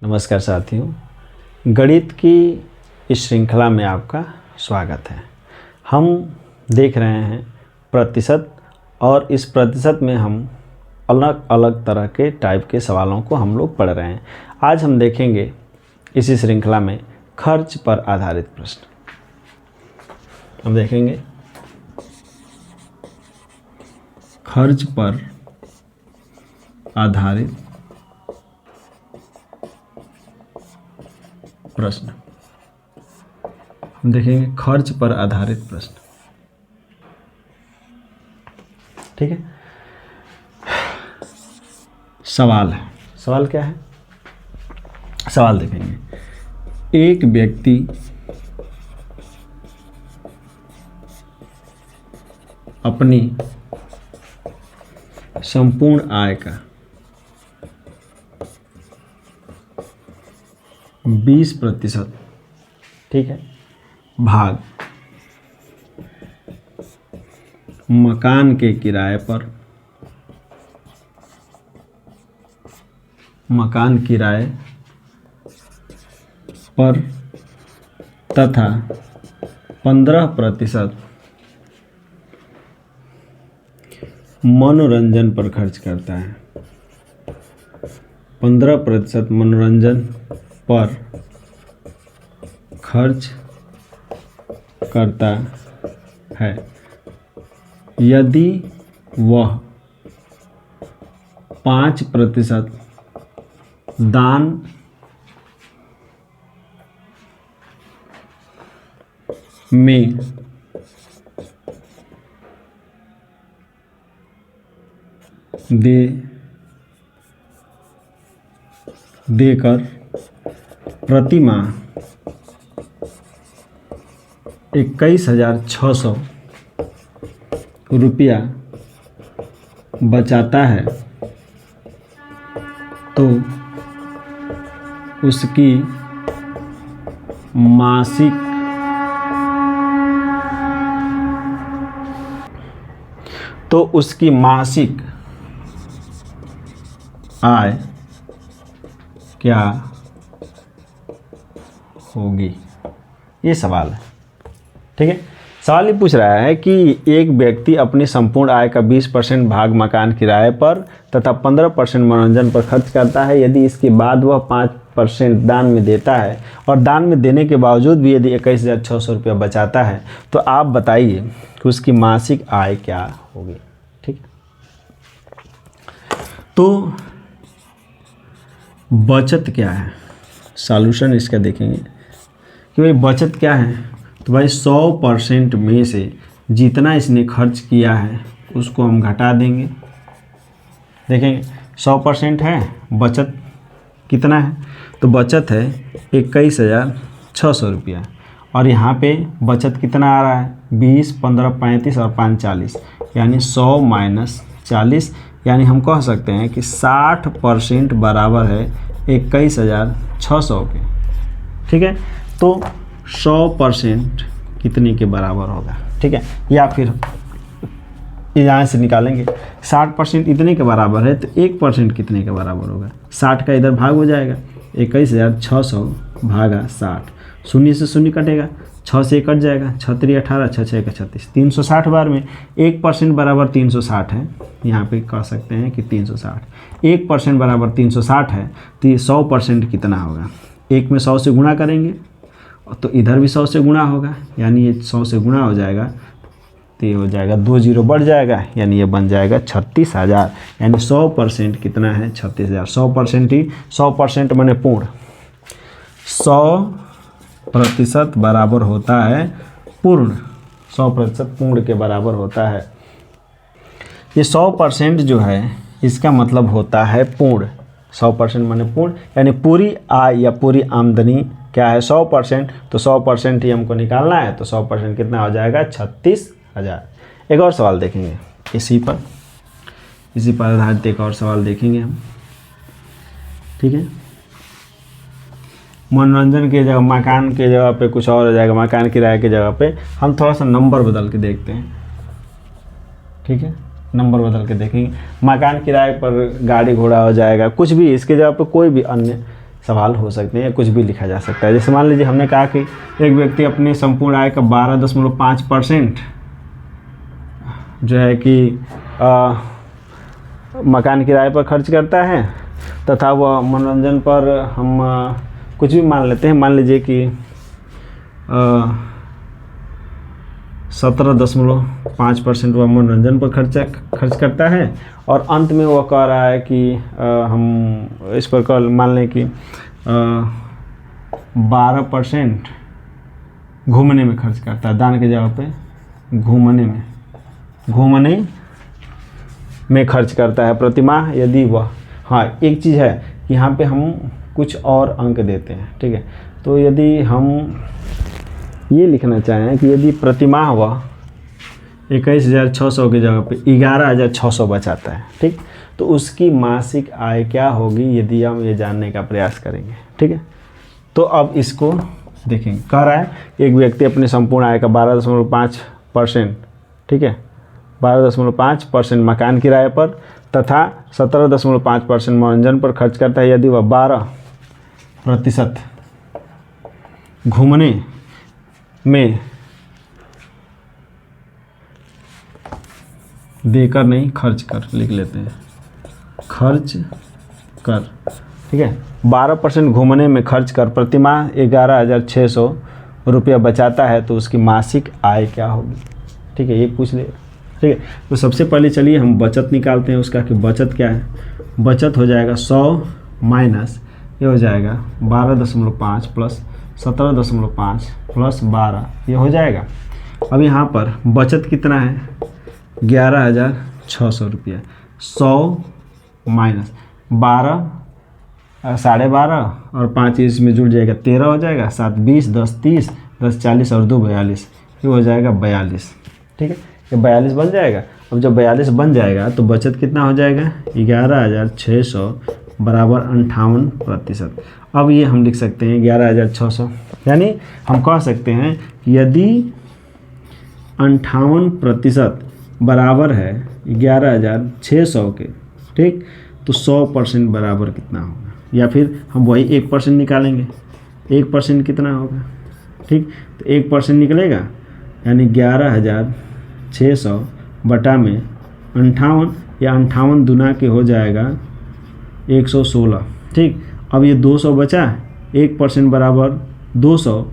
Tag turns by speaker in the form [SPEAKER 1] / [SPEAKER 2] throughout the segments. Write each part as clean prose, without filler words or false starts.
[SPEAKER 1] नमस्कार साथियों, गणित की इस श्रृंखला में आपका स्वागत है। हम देख रहे हैं प्रतिशत और इस प्रतिशत में हम अलग अलग तरह के टाइप के सवालों को हम लोग पढ़ रहे हैं। आज हम देखेंगे इसी श्रृंखला में खर्च पर आधारित प्रश्न। हम देखेंगे खर्च पर आधारित प्रश्न। हम देखेंगे खर्च पर आधारित प्रश्न। ठीक है। सवाल है, सवाल क्या है? सवाल देखेंगे। एक व्यक्ति अपनी संपूर्ण आय का 20%, ठीक है, भाग मकान के किराए पर, तथा 15% मनोरंजन पर खर्च करता है। 15% मनोरंजन पर खर्च करता है। यदि वह 5% दान में देकर प्रति माह 21,600 रुपया बचाता है, तो उसकी मासिक आय क्या होगी? ये सवाल है। ठीक है। सवाल ये पूछ रहा है कि एक व्यक्ति अपनी संपूर्ण आय का 20% भाग मकान किराए पर तथा 15% मनोरंजन पर खर्च करता है। यदि इसके बाद वह 5% दान में देता है और दान में देने के बावजूद भी यदि 21,600 रुपया बचाता है, तो आप बताइए कि उसकी मासिक आय क्या होगी। ठीक है। तो बचत क्या है? सॉल्यूशन इसका देखेंगे कि भाई बचत क्या है। तो भाई 100% में से जितना इसने खर्च किया है उसको हम घटा देंगे। देखेंगे 100% है, बचत कितना है? तो बचत है 21,600 रुपया। और यहाँ पे बचत कितना आ रहा है? 20, 15, 35 और 5, 40, यानी 100 माइनस 40, यानी हम कह सकते हैं कि 60% बराबर है 21,600 के। ठीक है। तो 100% कितने के बराबर होगा? ठीक है। या फिर यहाँ से निकालेंगे 60% इतने के बराबर है, तो 1% कितने के बराबर होगा? 60 का इधर भाग हो जाएगा, 21,600 भागा 60, शून्य से शून्य कटेगा, 6 से कट जाएगा, 6 3 18, 6 6 36, 360 बार में 1% बराबर 360 है। यहाँ पे कह सकते हैं कि 360, 1% बराबर 360 है, तो ये 100% कितना होगा? 1 में 100 से गुणा करेंगे तो इधर भी 100 से गुणा होगा, यानी ये 100 से गुणा हो जाएगा, तो ये हो जाएगा 2 जीरो बढ़ जाएगा, यानी ये बन जाएगा 36,000। यानी 100% कितना है? 36,000। 100% ही 100% माने पूर्ण, 100% बराबर होता है पूर्ण, 100% पूर्ण के बराबर होता है। ये 100% जो है इसका मतलब होता है पूर्ण। 100% माने पूर्ण, यानी पूरी आय या पूरी आमदनी क्या है? 100%। तो 100% ही हमको निकालना है, तो 100% कितना हो जाएगा? 36,000। एक और सवाल देखेंगे इसी पर आधारित एक और सवाल देखेंगे हम। ठीक है। मनोरंजन की जगह मकान के जगह पे कुछ और हो जाएगा, मकान किराए की जगह पे हम थोड़ा सा नंबर बदल के देखते हैं। ठीक है, नंबर बदल के देखेंगे। मकान किराए पर गाड़ी घोड़ा हो जाएगा, कुछ भी इसके जगह पे कोई भी अन्य सवाल हो सकते हैं या कुछ भी लिखा जा सकता है। जैसे मान लीजिए हमने कहा कि एक व्यक्ति अपने संपूर्ण आय का 12.5% जो है कि मकान किराए पर खर्च करता है तथा वह मनोरंजन पर हम कुछ भी मान लेते हैं, मान लीजिए कि 17.5% वह मनोरंजन पर खर्च करता है और अंत में वह कह रहा है कि हम इस पर मान लें कि 12% घूमने में खर्च करता है, दान के जगह पे घूमने में खर्च करता है प्रतिमाह यदि वह, हाँ एक चीज़ है कि यहाँ पे हम कुछ और अंक देते हैं, ठीक है। तो यदि हम ये लिखना चाहें कि यदि प्रतिमाह वह 21,600 की जगह पे 11,600 बचाता है, ठीक, तो उसकी मासिक आय क्या होगी यदि हम ये जानने का प्रयास करेंगे, ठीक है। तो अब इसको देखेंगे, कह रहा है एक व्यक्ति अपने संपूर्ण आय का 12.5%, ठीक है, 12.5% मकान किराए पर तथा 17.5% मनोरंजन पर खर्च करता है यदि वह 12% घूमने में देकर नहीं खर्च कर, लिख लेते हैं खर्च कर, ठीक है, 12% घूमने में खर्च कर प्रतिमाह 11,600 रुपया बचाता है तो उसकी मासिक आय क्या होगी, ठीक है, ये पूछ ले, ठीक है। तो सबसे पहले चलिए हम बचत निकालते हैं उसका कि बचत क्या है। बचत हो जाएगा 100 माइनस ये हो जाएगा 12.5 प्लस 17.5 प्लस 12 ये हो जाएगा। अब यहाँ पर बचत कितना है 11,600 रुपया, 100 माइनस 12 12.5 और 5 इसमें जुड़ जाएगा 13 हो जाएगा, 7 20 10 30 10 40 और 2 42 ये हो जाएगा 42, ठीक है, ये 42 बन जाएगा। अब जब 42 बन जाएगा तो बचत कितना हो जाएगा 11,600 बराबर 58%। अब ये हम लिख सकते हैं 11,600, यानी हम कह सकते हैं कि यदि 58% बराबर है 11,600 के, ठीक, तो 100% बराबर कितना होगा, या फिर हम वही 1% निकालेंगे, 1% कितना होगा, ठीक, तो 1% निकलेगा यानी 11,600 बटा में 58 या 58 दुना के हो जाएगा 116, ठीक। अब ये 200 बचा, 1% बराबर 200,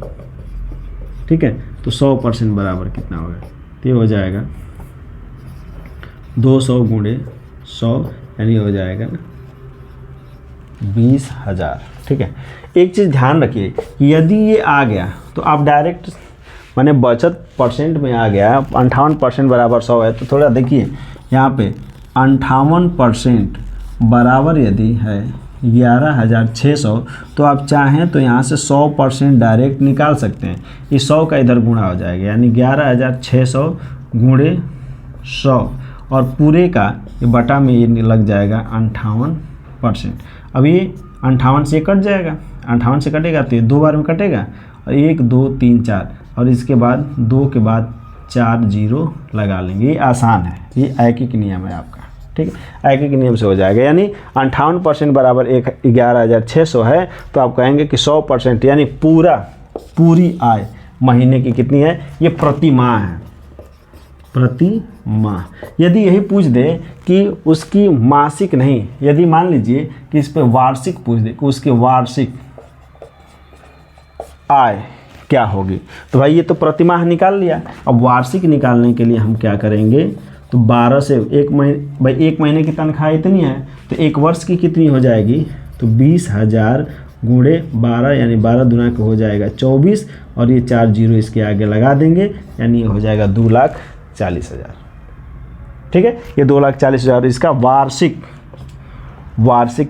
[SPEAKER 1] ठीक है, तो 100% बराबर कितना होगा, तो ये हो जाएगा 200 गुणे 100 यानी हो जाएगा 20,000, ठीक है। एक चीज़ ध्यान रखिए कि यदि ये आ गया तो आप डायरेक्ट माने बचत परसेंट में आ गया 58% बराबर 100 है, तो थोड़ा देखिए यहाँ पे 58% बराबर यदि है 11,600 तो आप चाहें तो यहाँ से 100% डायरेक्ट निकाल सकते हैं, ये 100 का इधर गुणा हो जाएगा यानी 11,600 गुणे 100 और पूरे का ये बटा में ये लग जाएगा 58%। अब ये 58 से कट जाएगा, 58 से कटेगा तो ये 2 बार में कटेगा और 1 2 3 4 और इसके बाद 2 के बाद 4 0 लगा लेंगे। ये आसान है, ये ऐकिक नियम है आपका, ठीक है, ऐकिक नियम से हो जाएगा। यानी 58% बराबर 11,600 है तो आप कहेंगे कि 100% यानी पूरी आय महीने की कितनी है, ये प्रति माह है, प्रति माह। यदि यही पूछ दे कि उसकी मासिक नहीं, यदि मान लीजिए कि इस पे वार्षिक पूछ दे कि उसकी वार्षिक आय क्या होगी, तो भाई ये तो प्रति माह निकाल लिया। अब वार्षिक निकालने के लिए हम क्या करेंगे, तो 12 से एक महीने, भाई एक महीने की तनख्वाह इतनी है तो एक वर्ष की कितनी हो जाएगी, तो 20,000 गुणे 12 यानी 12 दुना के हो जाएगा 24 और ये 4 0 इसके आगे लगा देंगे यानी ये हो जाएगा 2,40,000, ठीक है। ये 2,40,000 इसका वार्षिक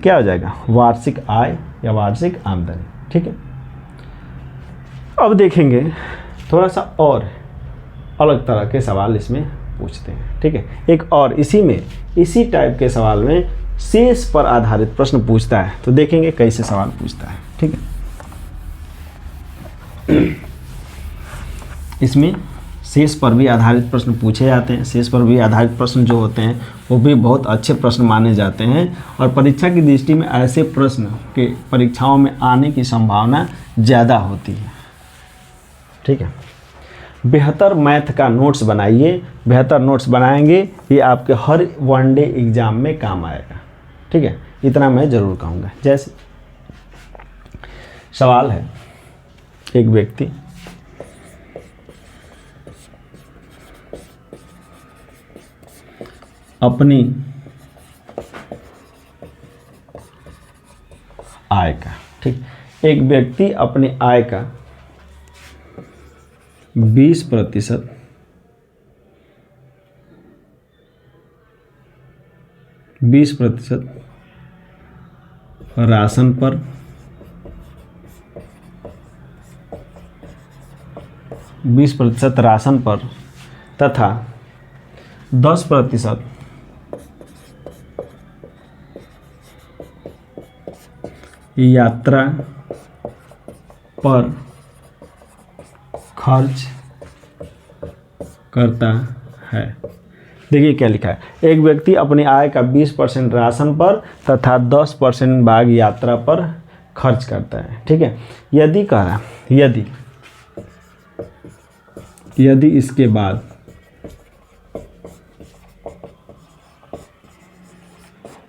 [SPEAKER 1] क्या हो जाएगा, वार्षिक आय या वार्षिक आमदनी, ठीक है। अब देखेंगे थोड़ा सा और अलग तरह के सवाल इसमें पूछते हैं, ठीक है। एक और इसी टाइप के सवाल में शेष पर आधारित प्रश्न पूछता है, तो देखेंगे कैसे सवाल पूछता है, ठीक है। इसमें शेष पर भी आधारित प्रश्न पूछे जाते हैं। शेष पर भी आधारित प्रश्न जो होते हैं वो भी बहुत अच्छे प्रश्न माने जाते हैं और परीक्षा की दृष्टि में ऐसे प्रश्न के परीक्षाओं में आने की संभावना ज़्यादा होती है। ठीक है, बेहतर मैथ का नोट्स बनाइए। बेहतर नोट्स बनाएंगे, ये आपके हर वनडे एग्ज़ाम में काम आएगा। ठीक है, इतना मैं ज़रूर कहूँगा। जैसे सवाल है, एक व्यक्ति अपनी आय का, ठीक, एक व्यक्ति अपनी आय का 20% राशन पर, 20% राशन पर तथा 10% यात्रा पर खर्च करता है। देखिए क्या लिखा है, एक व्यक्ति अपनी आय का 20% राशन पर तथा 10% भाग यात्रा पर खर्च करता है। ठीक है, यदि कह रहा है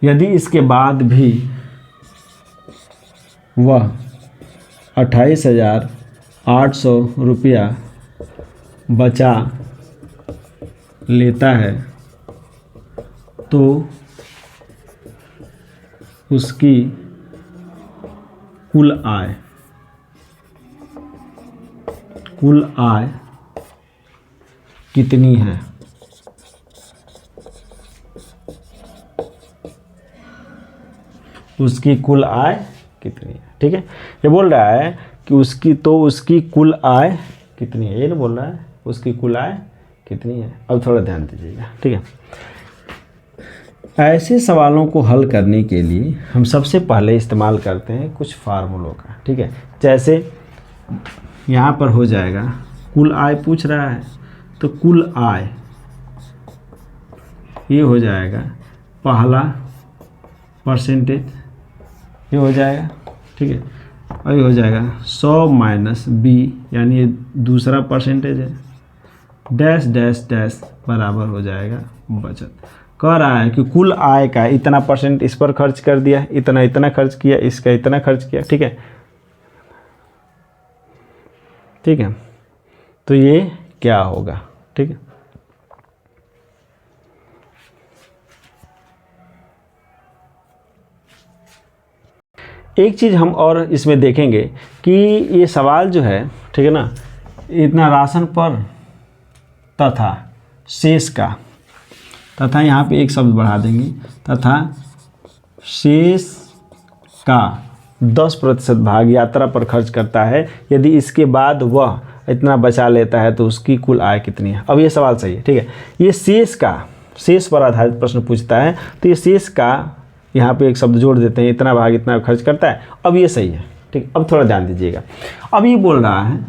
[SPEAKER 1] यदि इसके बाद भी वह 28,800 रुपया बचा लेता है तो उसकी कुल आय कितनी है? उसकी कुल आय कितनी है? ठीक है, ये बोल रहा है कि उसकी कुल आय कितनी है, ये नहीं बोल रहा है उसकी कुल आय कितनी है। अब थोड़ा ध्यान दीजिएगा। ठीक है, ऐसे सवालों को हल करने के लिए हम सबसे पहले इस्तेमाल करते हैं कुछ फार्मूलों का। ठीक है, जैसे यहाँ पर हो जाएगा कुल आय पूछ रहा है तो कुल आय ये हो जाएगा पहला परसेंटेज, ये हो जाएगा। ठीक है, और ये हो जाएगा 100 माइनस बी, यानी ये दूसरा परसेंटेज है, डैश डैश डैश बराबर हो जाएगा बचत। कह रहा है कि कुल आय का इतना परसेंट इस पर खर्च कर दिया, इतना खर्च किया, इसका इतना खर्च किया। ठीक है, ठीक है, तो ये क्या होगा? ठीक है, एक चीज़ हम और इसमें देखेंगे कि ये सवाल जो है, ठीक है ना, इतना राशन पर तथा शेष का, तथा यहाँ पे एक शब्द बढ़ा देंगे, तथा शेष का 10% भाग यात्रा पर खर्च करता है। यदि इसके बाद वह इतना बचा लेता है तो उसकी कुल आय कितनी है? अब ये सवाल सही है। ठीक है, ये शेष पर आधारित प्रश्न पूछता है तो ये शेष का यहाँ पे एक शब्द जोड़ देते हैं, इतना भाग इतना खर्च करता है। अब ये सही है। ठीक, अब थोड़ा ध्यान दीजिएगा। अब ये बोल रहा है,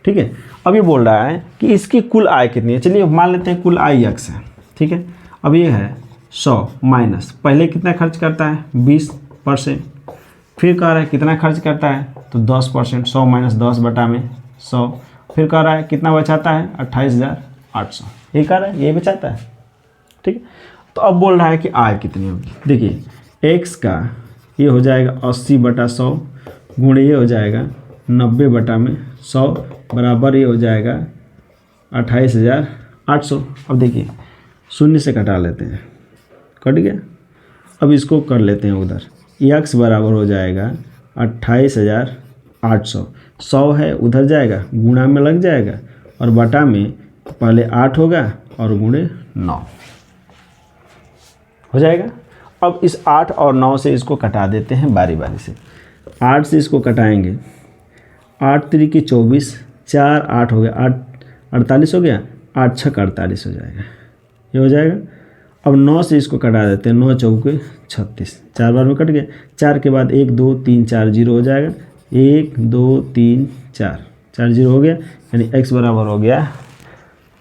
[SPEAKER 1] ठीक है, अब ये बोल रहा है कि इसकी कुल आय कितनी है। चलिए मान लेते हैं कुल आय x है। ठीक है, अब ये है 100 माइनस पहले कितना खर्च करता है 20%, फिर कह रहा है कितना खर्च करता है तो 10%, 100 माइनस 10 बटा में 100, फिर कह रहा है कितना बचाता है 28,800, ये कह रहा है ये बचाता है। ठीक है, तो अब बोल रहा है कि आय कितनी होगी। देखिए x का ये हो जाएगा 80 बटा 100 गुणे ये हो जाएगा 90 बटा में 100 बराबर ये हो जाएगा 28,800। अब देखिए शून्य से घटा लेते हैं, कट गया। अब इसको कर लेते हैं उधर, x बराबर हो जाएगा 28,800, 100 है उधर जाएगा गुणा में लग जाएगा और बटा में पहले 8 होगा और गुणे 9 हो जाएगा। अब इस 8 और 9 से इसको कटा देते हैं बारी बारी से। 8 से इसको कटाएंगे, 8 त्रिक 24, 4 8 हो गया, 8 48 हो गया, 8 छक 48 हो जाएगा, ये हो जाएगा। अब 9 से इसको कटा देते हैं, 9 चौके 36, 4 बार में कट गया। 4 के बाद 1 2 3 4 जीरो हो जाएगा, 1 2 3 4 4 जीरो हो गया, यानी x बराबर हो गया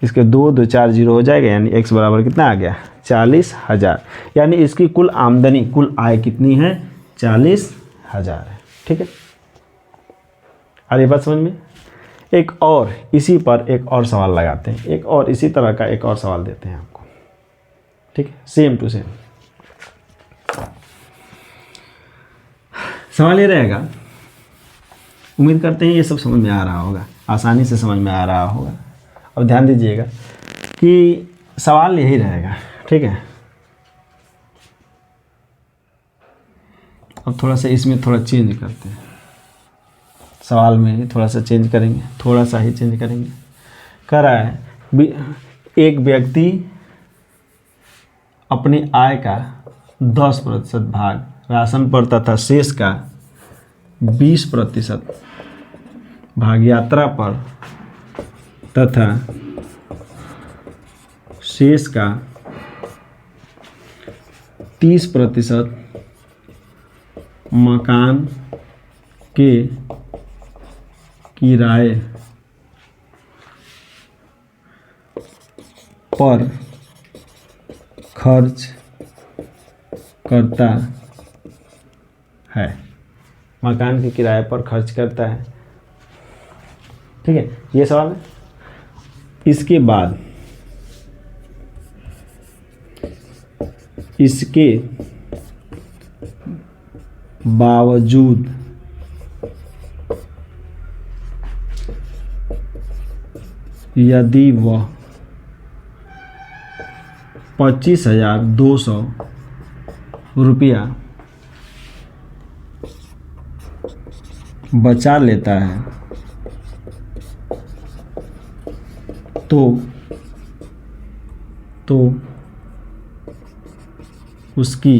[SPEAKER 1] इसके 2 2 4 जीरो हो जाएगा, यानी x बराबर कितना आ गया 40,000। यानी इसकी कुल आमदनी, कुल आय कितनी है 40,000 है। ठीक है, आ रही बात समझ में। एक और इसी पर एक और सवाल लगाते हैं, एक और इसी तरह का एक और सवाल देते हैं आपको। ठीक है, सेम टू सेम सवाल ये रहेगा। उम्मीद करते हैं ये सब समझ में आ रहा होगा, आसानी से समझ में आ रहा होगा। अब ध्यान दीजिएगा कि सवाल यही रहेगा। ठीक है, अब थोड़ा सा इसमें थोड़ा चेंज करते हैं, सवाल में ही थोड़ा सा चेंज करेंगे, थोड़ा सा ही चेंज करेंगे। कह रहा है एक व्यक्ति अपनी आय का 10% भाग राशन पर तथा शेष का 20% भाग यात्रा पर तथा शेष का 30% मकान के किराए पर खर्च करता है, मकान के किराए पर खर्च करता है। ठीक है, ये सवाल है। इसके बाद इसके बावजूद यदि वह 25,200 रुपया बचा लेता है तो उसकी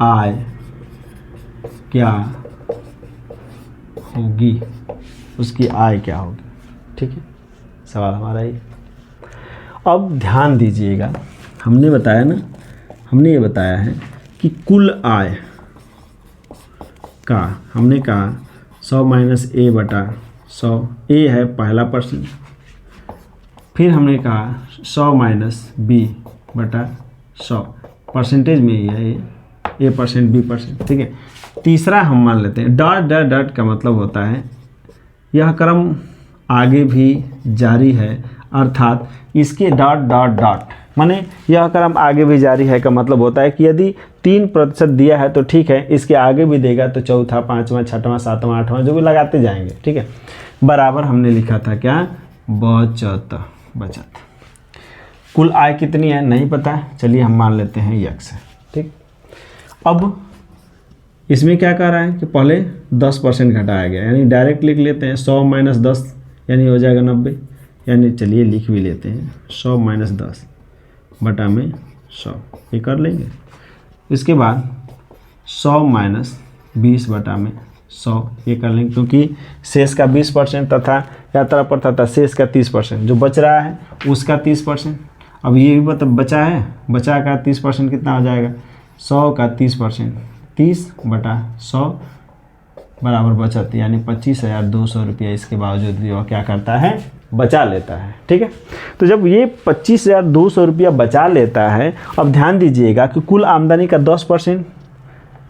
[SPEAKER 1] आय क्या होगी, उसकी आय क्या होगी। ठीक है, सवाल हमारा ये। अब ध्यान दीजिएगा, हमने बताया ना, हमने ये बताया है कि कुल आय का हमने कहा 100 माइनस ए बटा 100, ए है पहला परसेंट, फिर हमने कहा 100 माइनस बी बटा 100, परसेंटेज में ही है ये, ए परसेंट बी परसेंट। ठीक है, तीसरा हम मान लेते हैं डॉट डॉट डॉट का मतलब होता है यह क्रम आगे भी जारी है, अर्थात इसके डॉट डॉट डॉट माने यह क्रम आगे भी जारी है का मतलब होता है कि यदि 3% दिया है तो ठीक है, इसके आगे भी देगा तो चौथा, पाँचवा, छठवां, सातवां, आठवां जो भी लगाते जाएंगे। ठीक है, बराबर हमने लिखा था क्या बचत। कुल आय कितनी है नहीं पता, चलिए हम मान लेते हैं x है। ठीक, अब इसमें क्या कह रहा है कि पहले 10% घटाया गया, यानी डायरेक्ट लिख लेते हैं 100 माइनस 10 यानी हो जाएगा 90, यानी चलिए लिख भी लेते हैं 100 माइनस 10 बटा में 100, ये कर लेंगे। इसके बाद 100 माइनस 20 बटा में 100, ये कर लेंगे, क्योंकि शेष का 20% तथा यात्रा पर तथा शेष का 30%, जो बच रहा है उसका 30%। अब ये भी बचा है, बचा का 30% कितना हो जाएगा 100 का 30%, 30 बटा 100 बराबर बचत, यानी 25,200 रुपया इसके बावजूद भी वह क्या करता है बचा लेता है। ठीक है, तो जब ये 25,200 रुपया बचा लेता है, अब ध्यान दीजिएगा कि कुल आमदनी का 10%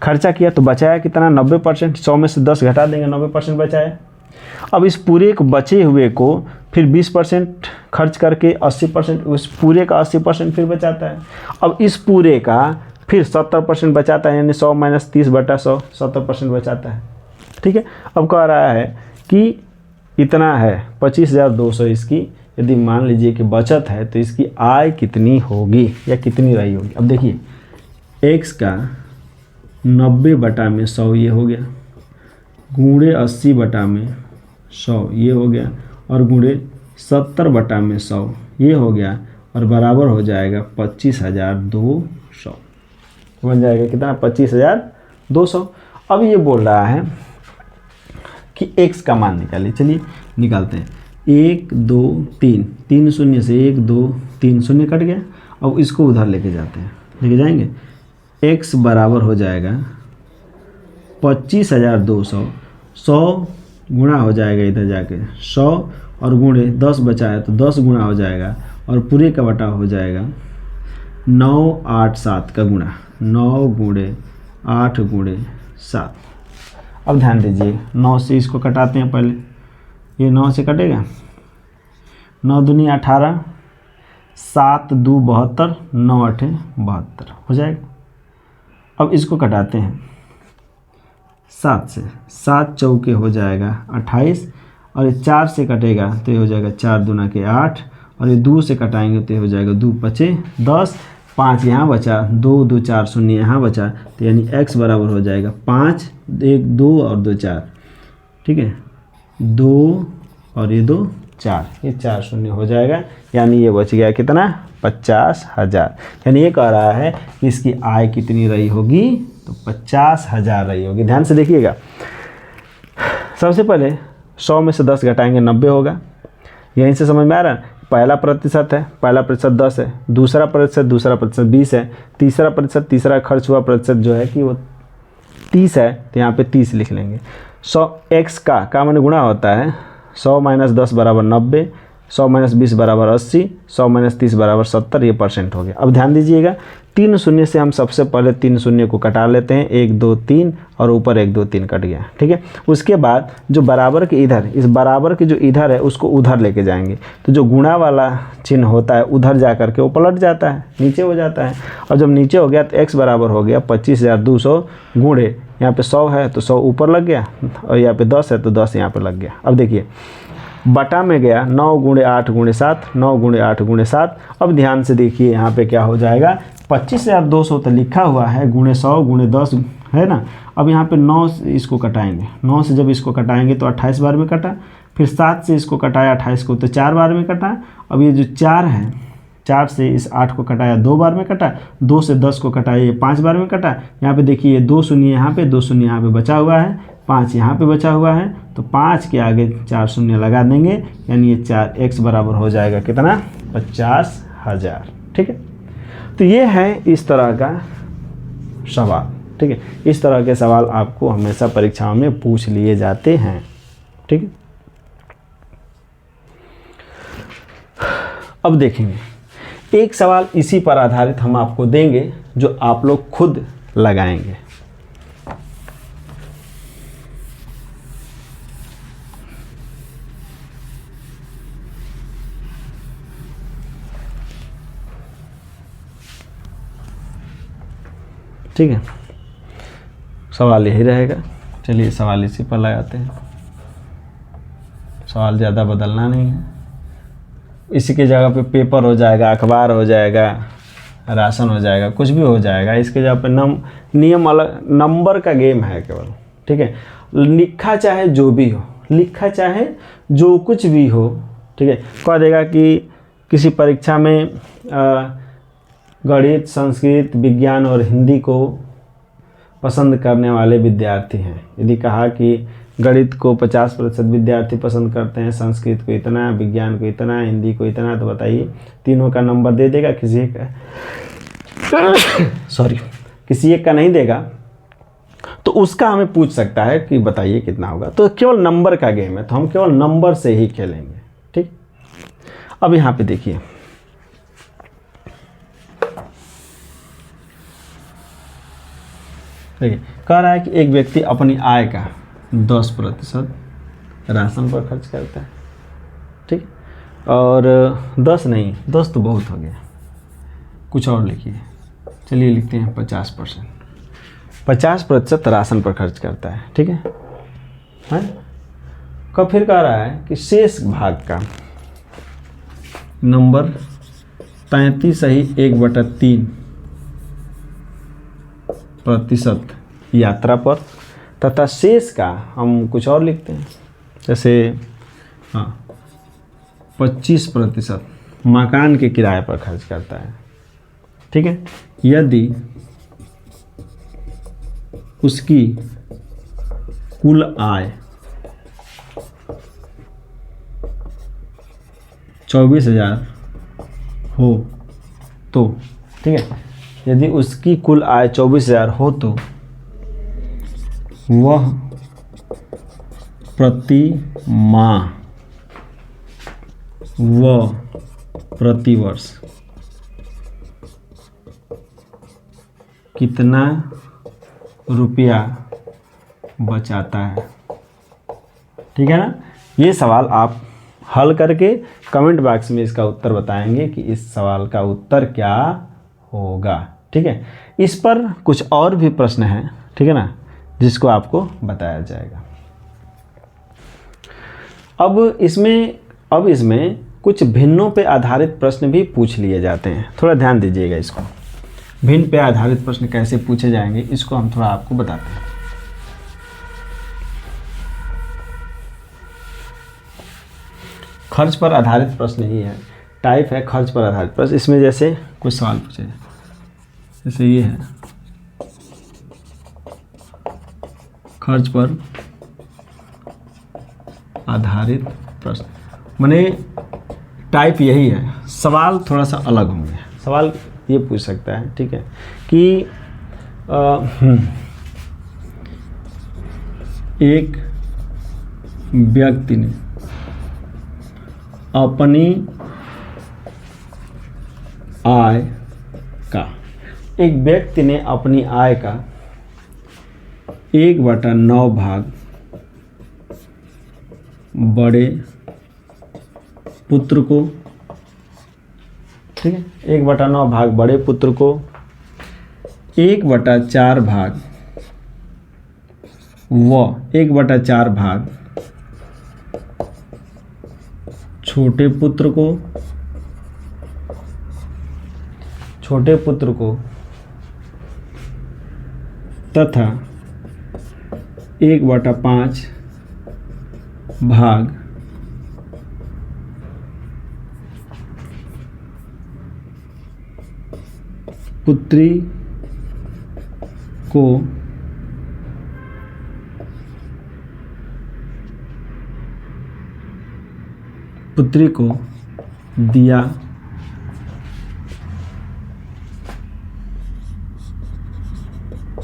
[SPEAKER 1] खर्चा किया तो बचाया कितना 90%, 100 में से 10 घटा देंगे 90% बचाया। अब इस पूरे को बचे हुए को फिर 20% खर्च करके 80%, उस पूरे का 80% फिर बचाता है। अब इस पूरे का फिर 70% बचाता है, यानी 100 माइनस 30 बटा 100, 70% बचाता है। ठीक है, अब कह रहा है कि इतना है 25,200 इसकी यदि मान लीजिए कि बचत है तो इसकी आय कितनी होगी या कितनी रही होगी। अब देखिए x का 90 बटा में 100 ये हो गया, गुणे 80 बटा में 100 ये हो गया, और गुणे 70 बटा में 100 ये हो गया, और बराबर हो जाएगा 25,200, बन जाएगा कितना 25,200। अब ये बोल रहा है कि x का मान निकालिए, चलिए निकालते हैं। 1 2 3, 3 शून्य से 1 2 3 शून्य कट गया। अब इसको उधर लेके जाते हैं, लेके जाएंगे, x बराबर हो जाएगा 25,200, 100 गुणा हो जाएगा इधर जाके 100 और गुणे 10 बचा है तो 10 गुणा हो जाएगा और पूरे का बटा हो जाएगा 9 8 7 का गुणा, 9 गुणे 8 गुणे 7। अब ध्यान दीजिए 9 से इसको कटाते हैं पहले, ये 9 से कटेगा, 9 दूनी 18, 7 2 72, 9 8 72 हो जाएगा। अब इसको कटाते हैं 7 से, 7 चौके हो जाएगा 28 और ये 4 से कटेगा तो ये हो जाएगा 4 दूना के 8 और ये 2 से कटाएंगे तो ये हो जाएगा 2 पचे 10, 5 यहाँ बचा, 2 2 4 शून्य यहाँ बचा, तो यानी x बराबर हो जाएगा 5 1 2 और 2 4, ठीक है, 2 और ये 2 4, ये 4 शून्य हो जाएगा, यानी ये बच गया कितना 50,000। यानी ये कह रहा है कि इसकी आय कितनी रही होगी, तो 50,000 रही होगी। ध्यान से देखिएगा, सबसे पहले 100 में से 10 घटाएंगे 90 होगा, यहीं से समझ में आ रहा है। पहला प्रतिशत है, पहला प्रतिशत 10 है, दूसरा प्रतिशत 20 है, तीसरा खर्च हुआ प्रतिशत जो है कि वो 30 है, तो यहाँ पे 30 लिख लेंगे। 100 x का मैंने गुणा होता है, 100 - 10 बराबर 90, 100 - 20 बराबर 80, 100 - 30 बराबर 70, ये परसेंट हो गया। अब ध्यान दीजिएगा 3 शून्य से हम सबसे पहले 3 शून्य को कटा लेते हैं, 1 2 3 और ऊपर 1 2 3 कट गया, ठीक है। उसके बाद जो बराबर के इधर, इस बराबर के जो इधर है उसको उधर लेके जाएंगे, तो जो गुणा वाला चिन्ह होता है उधर जा करके वो पलट जाता है, नीचे हो जाता है। और जब नीचे हो गया तो x बराबर हो गया 25,200 गुणे, यहाँ पे 100 है तो 100 ऊपर लग गया और यहाँ पे 10 है तो 10 यहाँ पे लग गया। अब देखिए बटा में गया 9 गुणे 8 गुणे 7, 9 गुणे 8 गुणे 7। अब ध्यान से देखिए यहाँ पे क्या हो जाएगा, 25,200 तो लिखा हुआ है, गुणे 100 गुणे 10 है ना। अब यहाँ पे 9 से इसको कटाएंगे, 9 से जब इसको कटाएंगे तो 28 बार में कटा, फिर 7 से इसको कटाया 28 को तो 4 बार में कटा। अब ये जो 4 है, 4 से इस 8 को कटाया 2 बार में कटा, 2 से 10 को कटाया ये 5 बार में कटा। यहाँ पे देखिए 2 शून्य यहाँ पे, 2 शून्य यहाँ पे बचा हुआ है, 5 यहाँ पे बचा हुआ है, तो 5 के आगे 4 शून्य लगा देंगे, यानी ये 4x बराबर हो जाएगा कितना 50,000, ठीक है। तो ये है इस तरह का सवाल, ठीक है। इस तरह के सवाल आपको हमेशा परीक्षाओं में पूछ लिए जाते हैं, ठीक है। अब देखेंगे एक सवाल इसी पर आधारित हम आपको देंगे जो आप लोग खुद लगाएंगे। ठीक है, सवाल यही रहेगा। चलिए सवाल इसी पर लगाते हैं, सवाल ज़्यादा बदलना नहीं है। इसी के जगह पे पेपर हो जाएगा, अखबार हो जाएगा, राशन हो जाएगा, कुछ भी हो जाएगा। इसके जगह पे नियम अलग, नंबर का गेम है केवल, ठीक है। लिखा चाहे जो भी हो, लिखा चाहे जो कुछ भी हो, ठीक है। कह देगा कि किसी परीक्षा में गणित, संस्कृत, विज्ञान और हिंदी को पसंद करने वाले विद्यार्थी हैं। यदि कहा कि गणित को 50% विद्यार्थी पसंद करते हैं, संस्कृत को इतना, विज्ञान को इतना, हिंदी को इतना, तो बताइए तीनों का नंबर दे देगा, किसी एक का किसी एक का नहीं देगा, तो उसका हमें पूछ सकता है कि बताइए कितना होगा। तो केवल नंबर का गेम है, तो हम केवल नंबर से ही खेलेंगे, ठीक। अब यहाँ पे देखिए कह रहा है कि एक व्यक्ति अपनी आय का 10% राशन पर खर्च करता है, ठीक। और 10 नहीं, 10 तो बहुत हो गया, कुछ और लिखिए। चलिए लिखते हैं 50%, 50% राशन पर खर्च करता है, ठीक है। कब फिर कह रहा है कि शेष भाग का नंबर 33.1/3% यात्रा पर, तथा शेष का हम कुछ और लिखते हैं, जैसे 25% मकान के किराए पर खर्च करता है, ठीक है। यदि उसकी कुल आय 24,000 हो तो, ठीक है, यदि उसकी कुल आय 24,000 हो तो वह प्रति माह वह प्रतिवर्ष कितना रुपया बचाता है। ठीक है ना। ये सवाल आप हल करके कमेंट बॉक्स में इसका उत्तर बताएंगे कि इस सवाल का उत्तर क्या होगा। ठीक है। इस पर कुछ और भी प्रश्न हैं, ठीक है ना, जिसको आपको बताया जाएगा। अब इसमें कुछ भिन्नों पे आधारित प्रश्न भी पूछ लिए जाते हैं। थोड़ा ध्यान दीजिएगा इसको। भिन्न पे आधारित प्रश्न कैसे पूछे जाएंगे इसको हम थोड़ा आपको बताते हैं। खर्च पर आधारित प्रश्न ही है, टाइप है खर्च पर आधारित प्रश्न। इसमें जैसे कुछ सवाल पूछे, जैसे ये है खर्च पर आधारित प्रश्न, माने टाइप यही है, सवाल थोड़ा सा अलग होंगे। सवाल ये पूछ सकता है, ठीक है, कि एक व्यक्ति ने अपनी आय का, एक व्यक्ति ने अपनी आय का 1/9 भाग बड़े पुत्र को, ठीक है, 1/9 भाग बड़े पुत्र को, 1/4 भाग व 1/4 भाग छोटे पुत्र को तथा 1/5 भाग पुत्री को दिया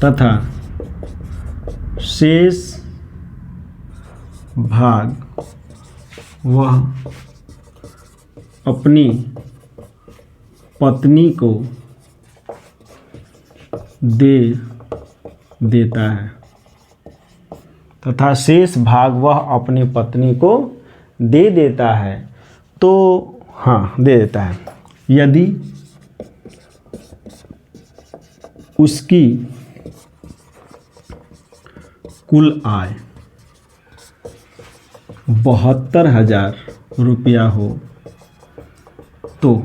[SPEAKER 1] तथा शेष भाग वह अपनी पत्नी को दे देता है, तथा शेष भाग वह अपनी पत्नी को दे देता है। तो हाँ, दे देता है यदि उसकी कुल आय 72,000 रुपया हो, तो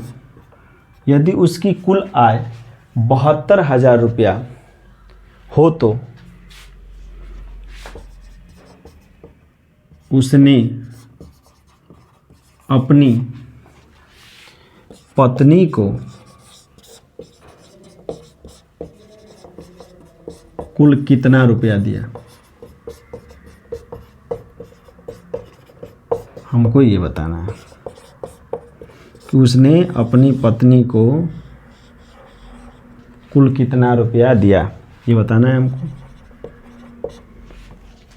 [SPEAKER 1] यदि उसकी कुल आय 72,000 रुपया हो तो उसने अपनी पत्नी को कुल कितना रुपया दिया। हमको ये बताना है कि उसने अपनी पत्नी को कुल कितना रुपया दिया, ये बताना है हमको।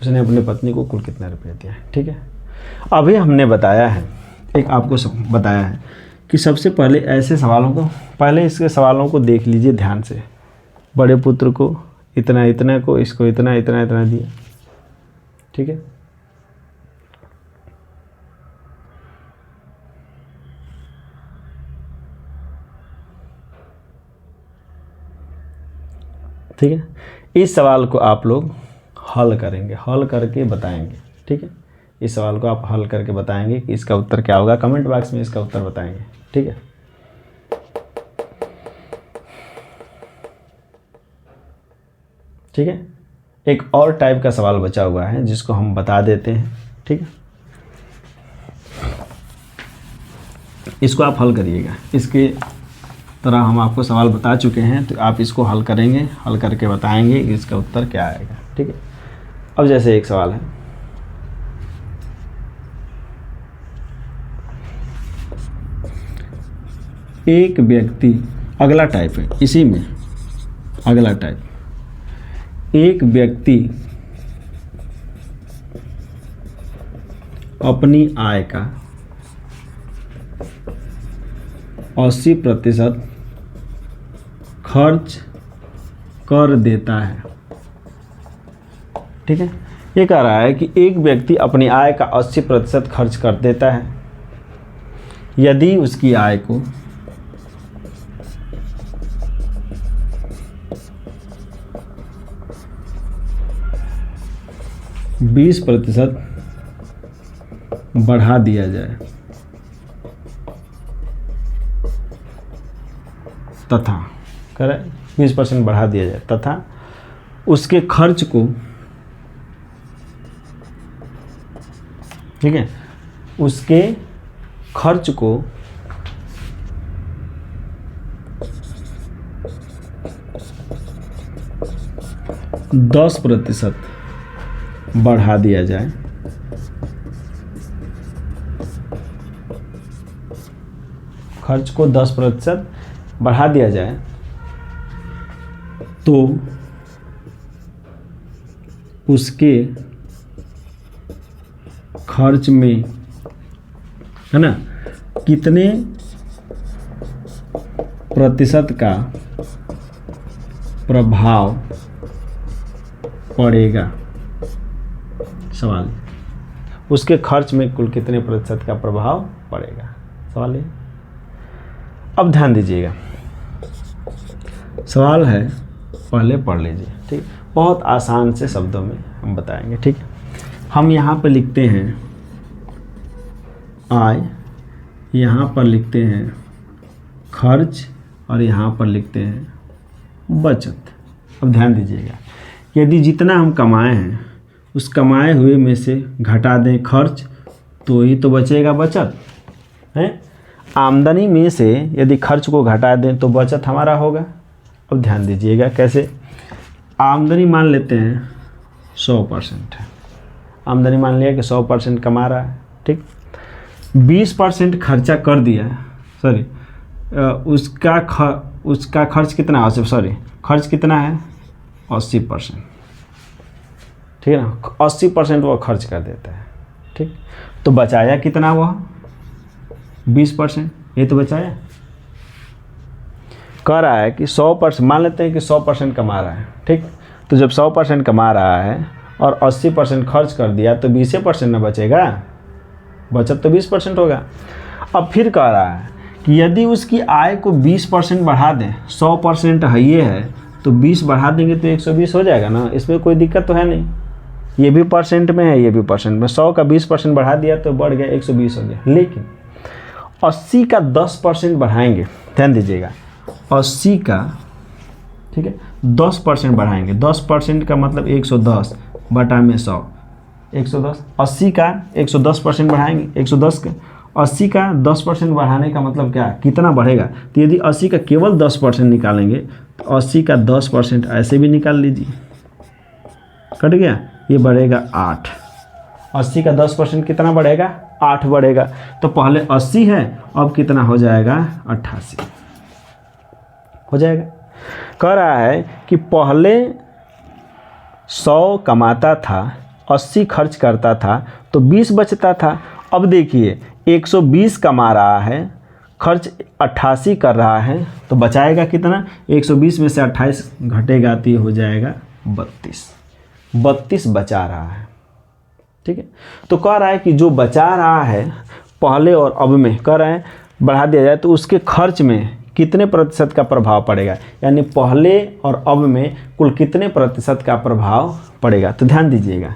[SPEAKER 1] उसने अपनी पत्नी को कुल कितना रुपया दिया, ठीक है। अभी हमने बताया है, एक आपको बताया है कि सबसे पहले ऐसे सवालों को, पहले इसके सवालों को देख लीजिए ध्यान से। बड़े पुत्र को इतना इतना को, इसको इतना इतना इतना दिया, ठीक है। ठीक है, इस सवाल को आप लोग हल करेंगे, हल करके बताएंगे, ठीक है। इस सवाल को आप हल करके बताएंगे कि इसका उत्तर क्या होगा। कमेंट बॉक्स में इसका उत्तर बताएंगे, ठीक है। ठीक है, एक और टाइप का सवाल बचा हुआ है जिसको हम बता देते हैं, ठीक है। इसको आप हल करिएगा। इसके तरह हम आपको सवाल बता चुके हैं, तो आप इसको हल करेंगे, हल करके बताएंगे कि इसका उत्तर क्या आएगा, ठीक है। अब जैसे एक सवाल है, एक व्यक्ति, अगला टाइप है इसी में, अगला टाइप, एक व्यक्ति अपनी आय का 80% खर्च कर देता है। ठीक है, ये कह रहा है कि एक व्यक्ति अपनी आय का 80% खर्च कर देता है यदि उसकी आय को 20% बढ़ा दिया जाए तथा 20% बढ़ा दिया जाए तथा उसके खर्च को, ठीक है, उसके खर्च को 10% बढ़ा दिया जाए खर्च को 10% बढ़ा दिया जाए तो उसके खर्च में, है ना, कितने प्रतिशत का प्रभाव पड़ेगा। सवाल, उसके खर्च में कुल कितने प्रतिशत का प्रभाव पड़ेगा, सवाल है। अब ध्यान दीजिएगा, सवाल है, पहले पढ़ लीजिए। ठीक, बहुत आसान से शब्दों में हम बताएंगे। ठीक, हम यहाँ पर लिखते हैं आय, यहाँ पर लिखते हैं खर्च और यहाँ पर लिखते हैं बचत। अब ध्यान दीजिएगा, यदि जितना हम कमाए हैं उस कमाए हुए में से घटा दें खर्च तो ही तो बचेगा बचत है। आमदनी में से यदि खर्च को घटा दें तो बचत हमारा होगा। अब ध्यान दीजिएगा कैसे, आमदनी मान लेते हैं 100% है, आमदनी मान लिया कि 100% कमा रहा है। ठीक, 20% खर्चा कर दिया है, सॉरी उसका खर्च कितना, सॉरी खर्च कितना है 80%। ठीक है ना, 80% वो खर्च कर देता है। ठीक, तो बचाया कितना, वह 20%, ये तो बचाया। कह रहा है कि 100%, मान लेते हैं कि 100% कमा रहा है। ठीक, तो जब 100% कमा रहा है और 80% खर्च कर दिया तो 20% ना बचेगा, बचत तो 20% होगा। अब फिर कह रहा है कि यदि उसकी आय को 20% बढ़ा दें, 100% है ये है तो 20 बढ़ा देंगे तो 120 हो जाएगा ना, इसमें कोई दिक्कत तो है नहीं। ये भी परसेंट में है, ये भी परसेंट में, 100 का 20% बढ़ा दिया तो बढ़ गया 120 हो गया। लेकिन 80 का 10% बढ़ाएंगे, ध्यान दीजिएगा, 80 का, ठीक है, 10% बढ़ाएंगे, 10% का मतलब 110 बटा में 100, 110, 80 का 110% बढ़ाएंगे, 110 का 80 का 10% बढ़ाने का मतलब क्या, कितना बढ़ेगा। तो यदि 80 का केवल 10% निकालेंगे तो 80 का 10% ऐसे भी निकाल लीजिए, कट गया, ये बढ़ेगा 8। 80 का 10% कितना बढ़ेगा, 8 बढ़ेगा। तो पहले 80 है, अब कितना हो जाएगा, 88 हो जाएगा। कह रहा है कि पहले 100 कमाता था, 80 खर्च करता था तो 20 बचता था। अब देखिए 120 कमा रहा है, खर्च 88 कर रहा है, तो बचाएगा कितना, 120 में से 28 घटेगा तो ये हो जाएगा 32 बचा रहा है। ठीक है, तो कह रहा है कि जो बचा रहा है पहले और अब में, कह रहा है बढ़ा दिया जाए तो उसके खर्च में कितने प्रतिशत का प्रभाव पड़ेगा, यानी पहले और अब में कुल कितने प्रतिशत का प्रभाव पड़ेगा। तो ध्यान दीजिएगा,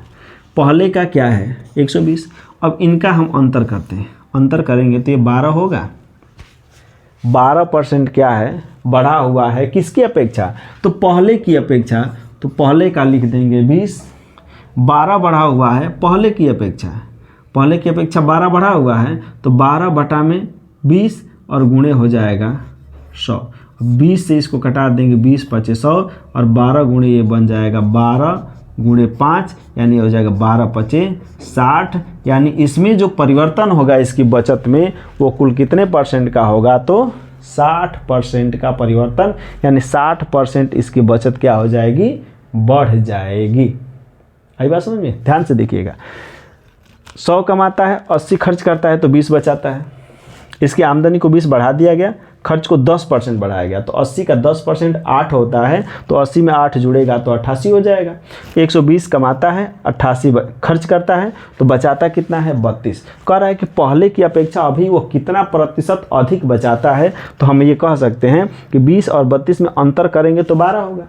[SPEAKER 1] पहले का क्या है 120, अब इनका हम अंतर करते हैं, अंतर करेंगे तो ये 12 होगा। 12% क्या है, बढ़ा हुआ है, किसकी अपेक्षा, तो पहले की अपेक्षा, तो पहले का लिख देंगे 20, 12 बढ़ा हुआ है पहले की अपेक्षा, पहले की अपेक्षा 12 बढ़ा हुआ है तो 12 बटा में 20 और गुणे हो जाएगा 100। 20 से इसको कटा देंगे, 20 × 100 और 12 गुणे ये बन जाएगा 12 गुणे 5, यानी हो जाएगा 12 × 5 60। यानी इसमें जो परिवर्तन होगा इसकी बचत में वो कुल कितने % का होगा, तो 60% का परिवर्तन, यानी 60% इसकी बचत क्या हो जाएगी, बढ़ जाएगी। आई बात समझ में, ध्यान से देखिएगा, 100 कमाता है, 80 खर्च करता है तो 20 बचाता है, इसकी आमदनी को 20 बढ़ा दिया गया खर्च को 10% बढ़ाया गया, तो 80 का 10% 8 होता है, तो 80 में 8 जुड़ेगा तो 88 हो जाएगा। 120 कमाता है, 88 खर्च करता है, तो बचाता कितना है 32। कह रहा है कि पहले की अपेक्षा अभी वो कितना प्रतिशत अधिक बचाता है, तो हम ये कह सकते हैं कि 20 और 32 में अंतर करेंगे तो 12 होगा,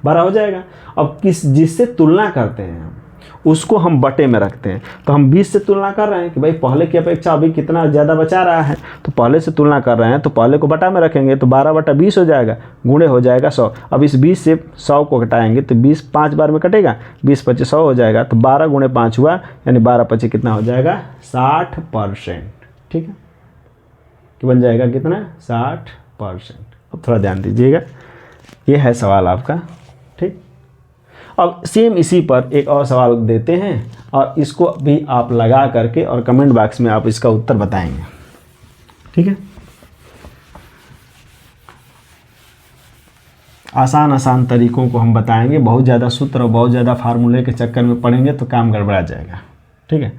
[SPEAKER 1] 12 हो जाएगा। अब जिससे तुलना करते हैं हम उसको हम बटे में रखते हैं, तो हम 20 से तुलना कर रहे हैं कि भाई पहले की अपेक्षा अभी कितना ज़्यादा बचा रहा है, तो पहले से तुलना कर रहे हैं तो पहले को बटा में रखेंगे, तो 12/20 हो जाएगा, गुणे हो जाएगा 100। अब इस 20 से 100 को घटाएंगे तो 20 5 बार में कटेगा, 20 25 100 हो जाएगा, तो 12 × 5 हुआ, यानी 12 25 कितना हो जाएगा 60%। ठीक है, तो बन जाएगा कितना 60%। अब थोड़ा ध्यान दीजिएगा, ये है सवाल आपका। ठीक, अब सेम इसी पर एक और सवाल देते हैं और इसको भी आप लगा करके और कमेंट बॉक्स में आप इसका उत्तर बताएंगे। ठीक है, आसान तरीकों को हम बताएंगे, बहुत ज़्यादा सूत्र और बहुत ज़्यादा फार्मूले के चक्कर में पढ़ेंगे तो काम गड़बड़ा जाएगा। ठीक है,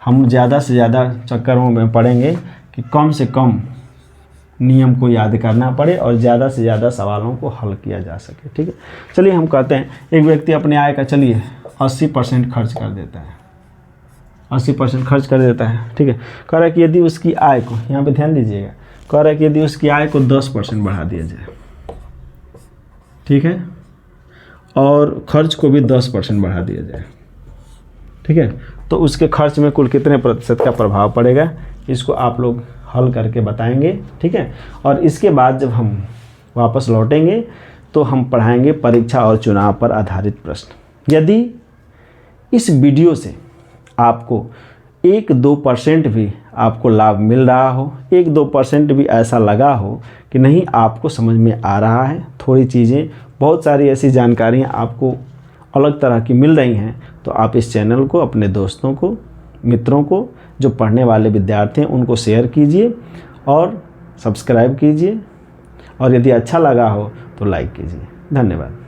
[SPEAKER 1] हम ज़्यादा से ज़्यादा चक्करों में पढ़ेंगे कि कम से कम नियम को याद करना पड़े और ज़्यादा से ज़्यादा सवालों को हल किया जा सके। ठीक है, चलिए हम कहते हैं एक व्यक्ति अपने आय का चलिए 80% खर्च कर देता है, 80% खर्च कर देता है। ठीक है, कह रहा है कि यदि उसकी आय को, यहाँ पे ध्यान दीजिएगा, कह रहा है कि यदि उसकी आय को 10% बढ़ा दिया जाए, ठीक है, और खर्च को भी 10% बढ़ा दिया जाए, ठीक है, तो उसके खर्च में कुल कितने प्रतिशत का प्रभाव पड़ेगा, इसको आप लोग हल करके बताएंगे। ठीक है, और इसके बाद जब हम वापस लौटेंगे तो हम पढ़ाएंगे परीक्षा और चुनाव पर आधारित प्रश्न। यदि इस वीडियो से आपको 1-2% भी आपको लाभ मिल रहा हो, 1-2% भी ऐसा लगा हो कि नहीं आपको समझ में आ रहा है, थोड़ी चीज़ें, बहुत सारी ऐसी जानकारियाँ आपको अलग तरह की मिल रही हैं, तो आप इस चैनल को अपने दोस्तों को, मित्रों को, जो पढ़ने वाले विद्यार्थी हैं उनको शेयर कीजिए और सब्सक्राइब कीजिए, और यदि अच्छा लगा हो तो लाइक कीजिए। धन्यवाद।